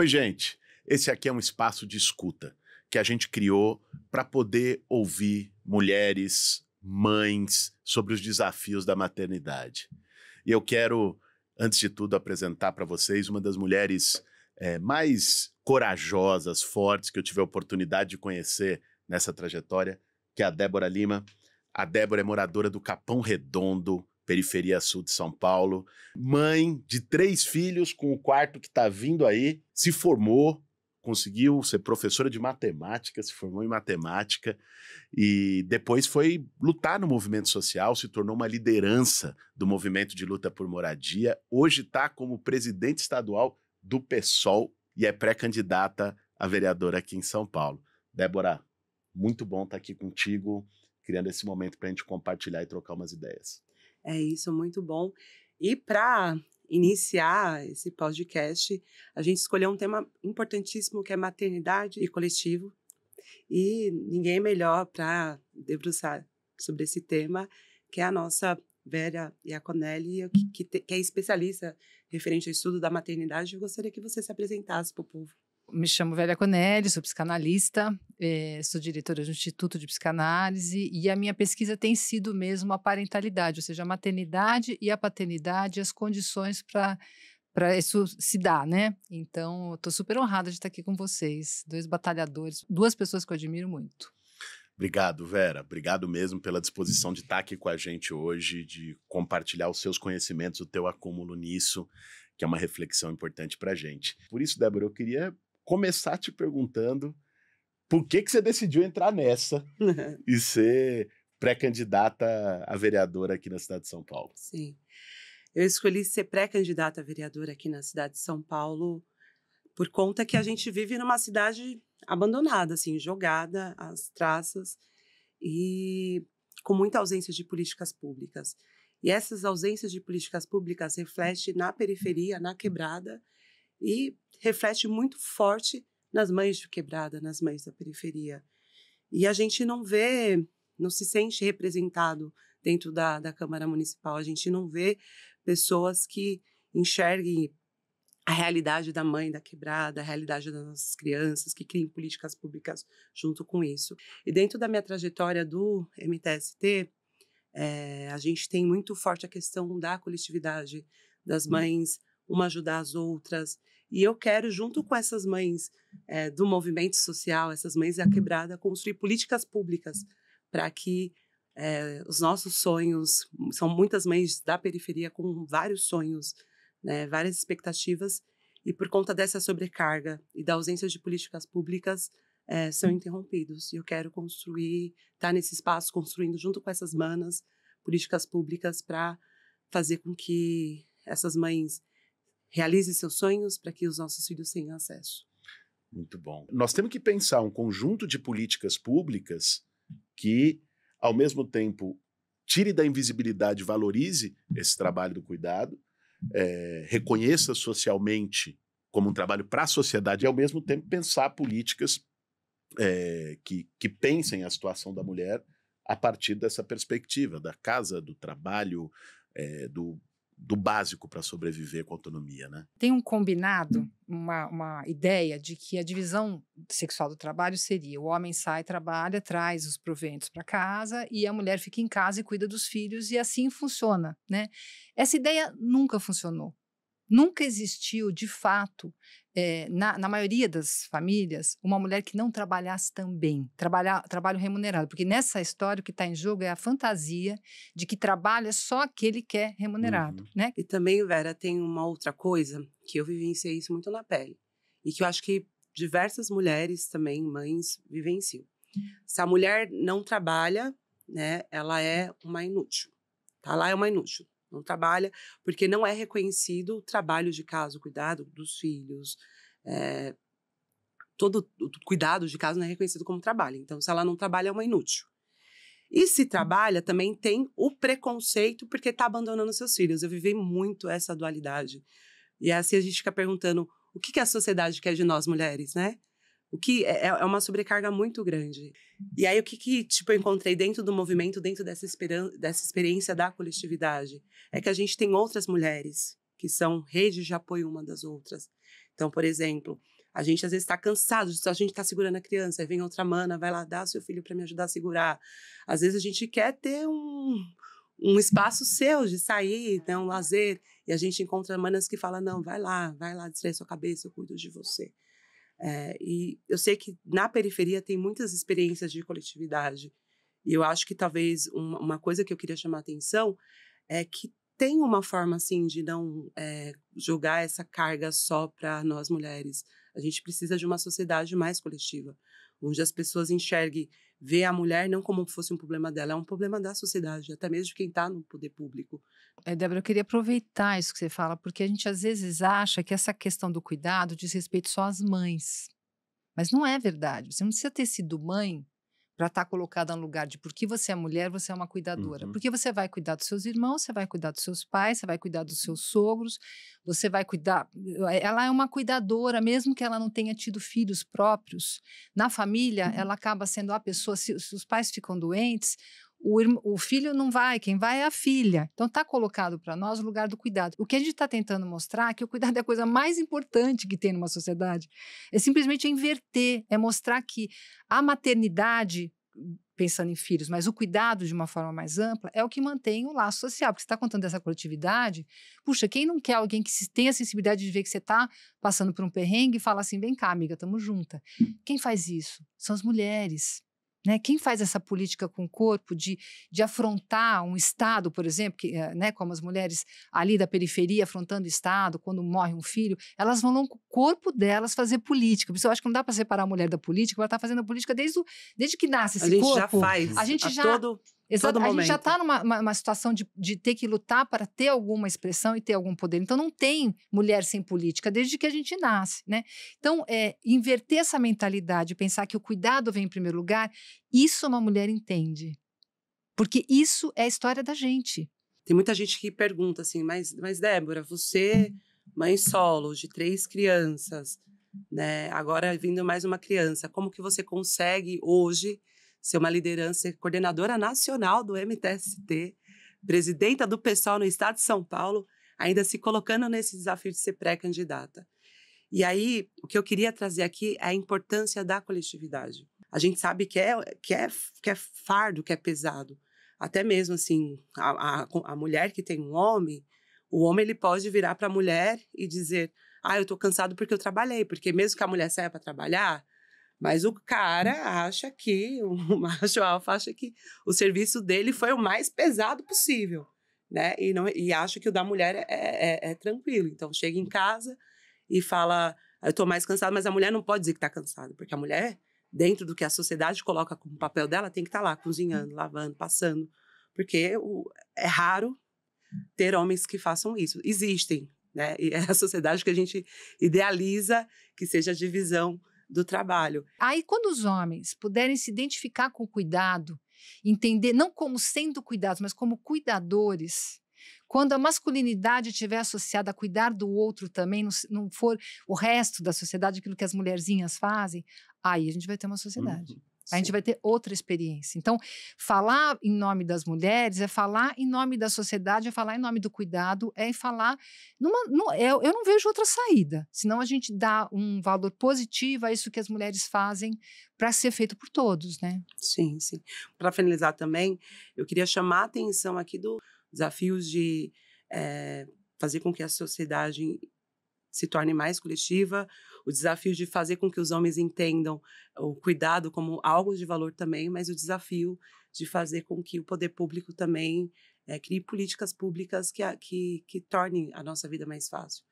Oi, gente. Esse aqui é um espaço de escuta que a gente criou para poder ouvir mulheres, mães, sobre os desafios da maternidade. E eu quero, antes de tudo, apresentar para vocês uma das mulheres mais corajosas, fortes, que eu tive a oportunidade de conhecer nessa trajetória, que é a Débora Lima. A Débora é moradora do Capão Redondo, periferia sul de São Paulo, mãe de 3 filhos, com o quarto que está vindo aí, se formou, conseguiu ser professora de matemática, se formou em matemática e depois foi lutar no movimento social, se tornou uma liderança do movimento de luta por moradia, hoje está como presidente estadual do PSOL e é pré-candidata a vereadora aqui em São Paulo. Débora, muito bom estar aqui contigo, criando esse momento para a gente compartilhar e trocar umas ideias. É isso, muito bom. E para iniciar esse podcast, a gente escolheu um tema importantíssimo que é maternidade e coletivo. E ninguém melhor para debruçar sobre esse tema que é a nossa Vera Iaconelli, que é especialista referente ao estudo da maternidade. Eu gostaria que você se apresentasse para o povo. Me chamo Vera Iaconelli, sou psicanalista, sou diretora do Instituto de Psicanálise e a minha pesquisa tem sido mesmo a parentalidade, ou seja, a maternidade e a paternidade, as condições para isso se dar, né? Então, estou super honrada de estar aqui com vocês, 2 batalhadores, 2 pessoas que eu admiro muito. Obrigado, Vera. Obrigado mesmo pela disposição de estar aqui com a gente hoje, de compartilhar os seus conhecimentos, o teu acúmulo nisso, que é uma reflexão importante para a gente. Por isso, Débora, eu queria começar te perguntando por que você decidiu entrar nessa e ser pré-candidata a vereadora aqui na cidade de São Paulo. Sim, eu escolhi ser pré-candidata a vereadora aqui na cidade de São Paulo por conta que a gente vive numa cidade abandonada, assim, jogada às traças e com muita ausência de políticas públicas. E essas ausências de políticas públicas refletem na periferia, na quebrada, e reflete muito forte nas mães de quebrada, nas mães da periferia. E a gente não vê, não se sente representado dentro da Câmara Municipal, a gente não vê pessoas que enxerguem a realidade da mãe da quebrada, a realidade das nossas crianças, que criem políticas públicas junto com isso. E dentro da minha trajetória do MTST, a gente tem muito forte a questão da coletividade, das mães, uma ajudar as outras. E eu quero, junto com essas mães do movimento social, essas mães da quebrada, construir políticas públicas para que os nossos sonhos, são muitas mães da periferia com vários sonhos, né, várias expectativas, e por conta dessa sobrecarga e da ausência de políticas públicas, são interrompidos. E eu quero construir, estar nesse espaço, construindo junto com essas manas, políticas públicas para fazer com que essas mães realizem seus sonhos para que os nossos filhos tenham acesso. Muito bom. Nós temos que pensar um conjunto de políticas públicas que, ao mesmo tempo, tire da invisibilidade, valorize esse trabalho do cuidado, reconheça socialmente como um trabalho para a sociedade e, ao mesmo tempo, pensar políticas que pensem a situação da mulher a partir dessa perspectiva, da casa, do trabalho, do básico para sobreviver com autonomia, né? Tem um combinado, uma ideia de que a divisão sexual do trabalho seria: o homem sai, trabalha, traz os proventos para casa e a mulher fica em casa e cuida dos filhos, e assim funciona, né? Essa ideia nunca funcionou. Nunca existiu, de fato, na maioria das famílias, uma mulher que não trabalhasse também, trabalho remunerado, porque nessa história o que está em jogo é a fantasia de que trabalho é só aquele que é remunerado, né? E também, Vera, tem uma outra coisa que eu vivenciei isso muito na pele e que eu acho que diversas mulheres também, mães, vivenciam. Se a mulher não trabalha, né, ela é uma inútil, tá? Ela é uma inútil. Não trabalha porque não é reconhecido o trabalho de casa, o cuidado dos filhos, todo o cuidado de casa não é reconhecido como trabalho. Então, se ela não trabalha, é uma inútil. E se trabalha, também tem o preconceito porque está abandonando seus filhos. Eu vivi muito essa dualidade. E assim a gente fica perguntando o que a sociedade quer de nós mulheres, né? O que é uma sobrecarga muito grande. E aí, o que eu encontrei dentro do movimento, dentro dessa experiência da coletividade, é que a gente tem outras mulheres que são redes de apoio uma das outras. Então, por exemplo, A gente, às vezes, está cansado, a gente está segurando a criança, aí vem outra mana, vai lá, dá seu filho para me ajudar a segurar. Às vezes, a gente quer ter um espaço seu de sair, né, um lazer, e a gente encontra manas que falam, não, vai lá, distrai sua cabeça, eu cuido de você. E eu sei que na periferia tem muitas experiências de coletividade, e eu acho que talvez uma coisa que eu queria chamar a atenção é que tem uma forma, assim, de não jogar essa carga só para nós mulheres. A gente precisa de uma sociedade mais coletiva, onde as pessoas enxerguem, vê a mulher não como se fosse um problema dela, é um problema da sociedade, até mesmo de quem está no poder público. Débora, eu queria aproveitar isso que você fala, porque a gente às vezes acha que essa questão do cuidado diz respeito só às mães. Mas não é verdade. Você não precisa ter sido mãe para estar colocada no lugar de porque você é mulher, você é uma cuidadora. Porque você vai cuidar dos seus irmãos, você vai cuidar dos seus pais, você vai cuidar dos seus sogros, você vai cuidar... Ela é uma cuidadora, mesmo que ela não tenha tido filhos próprios. Na família, ela acaba sendo a pessoa... Se os pais ficam doentes, o filho não vai, quem vai é a filha. Então, está colocado para nós o lugar do cuidado. O que a gente está tentando mostrar é que o cuidado é a coisa mais importante que tem numa sociedade. É simplesmente inverter, é mostrar que a maternidade, pensando em filhos, mas o cuidado de uma forma mais ampla, é o que mantém o laço social. Porque você está contando dessa coletividade, puxa, quem não quer alguém que tenha a sensibilidade de ver que você está passando por um perrengue e fala assim, vem cá, amiga, estamos juntas. Quem faz isso? São as mulheres. Né? Quem faz essa política com o corpo de afrontar um Estado, por exemplo, que, né, como as mulheres ali da periferia afrontando o Estado, quando morre um filho, elas vão no corpo delas fazer política. Por isso eu acho que não dá para separar a mulher da política, ela está fazendo a política desde que nasce esse corpo. A gente já faz. A gente já... Exato, a gente já está numa situação de ter que lutar para ter alguma expressão e ter algum poder. Então, não tem mulher sem política desde que a gente nasce, né? Então, inverter essa mentalidade, pensar que o cuidado vem em primeiro lugar, isso uma mulher entende. Porque isso é a história da gente. Tem muita gente que pergunta assim, mas Débora, você, mãe solo, de 3 crianças, né? Agora vindo mais uma criança, como que você consegue hoje ser uma liderança, ser coordenadora nacional do MTST, presidenta do PSOL no estado de São Paulo, ainda se colocando nesse desafio de ser pré-candidata. E aí, o que eu queria trazer aqui é a importância da coletividade. A gente sabe que é fardo, que é pesado. Até mesmo, assim, a mulher que tem um homem, o homem ele pode virar para a mulher e dizer, eu estou cansado porque eu trabalhei, porque mesmo que a mulher saia para trabalhar, mas o cara acha que, o macho alfa acha que o serviço dele foi o mais pesado possível, né? E acha que o da mulher é tranquilo. Então, chega em casa e fala, eu estou mais cansado, mas a mulher não pode dizer que está cansada, porque a mulher, dentro do que a sociedade coloca como papel dela, tem que estar lá cozinhando, lavando, passando, porque é raro ter homens que façam isso. Existem, né? E é a sociedade que a gente idealiza que seja a divisão do trabalho. Aí, quando os homens puderem se identificar com o cuidado, entender não como sendo cuidados, mas como cuidadores, quando a masculinidade estiver associada a cuidar do outro também, não for o resto da sociedade, aquilo que as mulherzinhas fazem, aí a gente vai ter uma sociedade. A gente vai ter outra experiência. Então, falar em nome das mulheres é falar em nome da sociedade, é falar em nome do cuidado, é falar... eu não vejo outra saída, senão a gente dá um valor positivo a isso que as mulheres fazem para ser feito por todos, né? Sim, sim. Para finalizar também, eu queria chamar a atenção aqui dos desafios de fazer com que a sociedade se torne mais coletiva, o desafio de fazer com que os homens entendam o cuidado como algo de valor também, mas o desafio de fazer com que o poder público também crie políticas públicas que tornem a nossa vida mais fácil,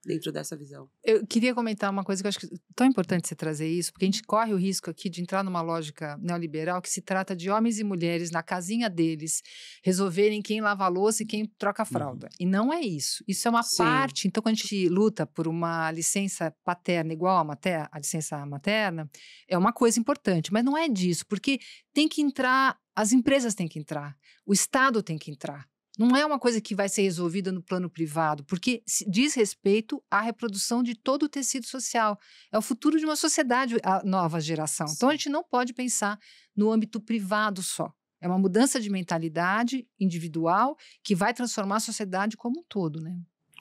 dentro dessa visão. Eu queria comentar uma coisa que eu acho que é tão importante você trazer isso, porque a gente corre o risco aqui de entrar numa lógica neoliberal que se trata de homens e mulheres na casinha deles resolverem quem lava a louça e quem troca a fralda. E não é isso. Isso é uma parte. Então, quando a gente luta por uma licença paterna igual a licença materna, é uma coisa importante, mas não é disso, porque tem que entrar, as empresas têm que entrar, o Estado tem que entrar. Não é uma coisa que vai ser resolvida no plano privado, porque diz respeito à reprodução de todo o tecido social. É o futuro de uma sociedade, a nova geração. Então, a gente não pode pensar no âmbito privado só. É uma mudança de mentalidade individual que vai transformar a sociedade como um todo, né?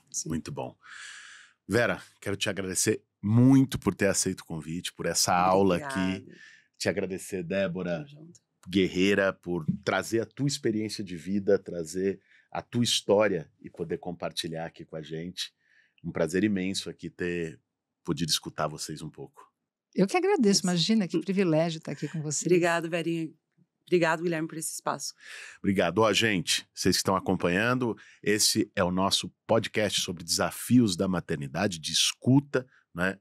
Sim. Muito bom. Vera, quero te agradecer muito por ter aceito o convite, por essa aula aqui. Obrigada. Te agradecer, Débora Tamo junto. Guerreira, por trazer a tua experiência de vida, trazer a tua história e poder compartilhar aqui com a gente. Um prazer imenso aqui ter podido escutar vocês um pouco. Eu que agradeço, imagina que privilégio estar aqui com vocês. Obrigado, Verinha. Obrigado, Guilherme, por esse espaço. Obrigado. Ó, gente, vocês que estão acompanhando, esse é o nosso podcast sobre desafios da maternidade, de escuta, né?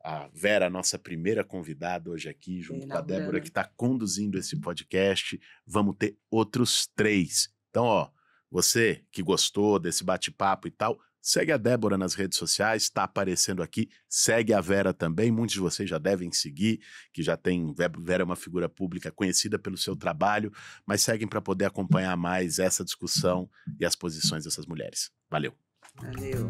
A Vera, nossa primeira convidada hoje aqui, junto com a Débora, que está conduzindo esse podcast. Vamos ter outros 3. Então, ó, você que gostou desse bate-papo e tal, segue a Débora nas redes sociais, está aparecendo aqui. Segue a Vera também, muitos de vocês já devem seguir, que já tem... Vera é uma figura pública conhecida pelo seu trabalho, mas seguem para poder acompanhar mais essa discussão e as posições dessas mulheres. Valeu! Valeu!